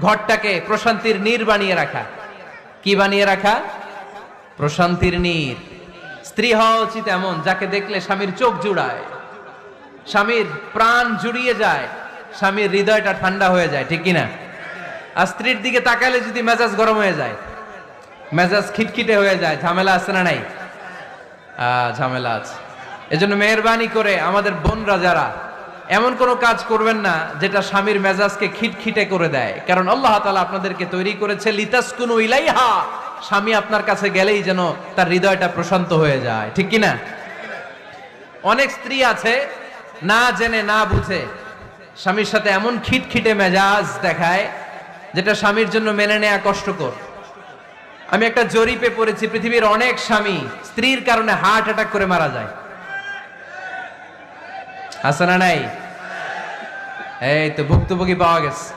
ঘরটাকে প্রশান্তির নীর বানিয়ে রাখা। কি বানিয়ে রাখা? প্রশান্তির নীর। স্ত্রী হওয়া উচিত এমন যাকে দেখলে স্বামীর চোখ জুড়ায়, স্বামীর প্রাণ জুড়িয়ে যায়, স্বামীর হৃদয়টা ঠান্ডা হয়ে যায়, ঠিক কিনা? আর স্ত্রীর দিকে তাকালে যদি মেজাজ গরম হয়ে যায়, মেজাজ খিটখিটে হয়ে যায়, ঝামেলা আছে না নাই? ঝামেলা আছে। এজন্য মেহেরবানি করে আমাদের বোনরা যারা, এমন কোনো কাজ করবেন না যেটা স্বামীর মেজাজকে খিটখিটে করে দেয়, কারণ আল্লাহ তাআলা আপনাদেরকে তৈরি করেছে লিতাসকুনু ইলাইহা, স্বামী আপনার কাছে গেলেই যেন তার হৃদয়টা প্রশান্ত হয়ে যায়, ঠিক কিনা? অনেক স্ত্রী আছে না জেনে না বুঝে স্বামীর সাথে এমন খিটখিটে মেজাজ দেখায় যেটা স্বামীর জন্য মেনে নেওয়া কষ্টকর। আমি একটা জরিপে পড়েছি, পৃথিবীর অনেক স্বামী স্ত্রীর কারণে হার্ট অ্যাটাক করে মারা যায়। আছে না নাই? এই তো ভুক্তভোগী পাওয়া গেছে।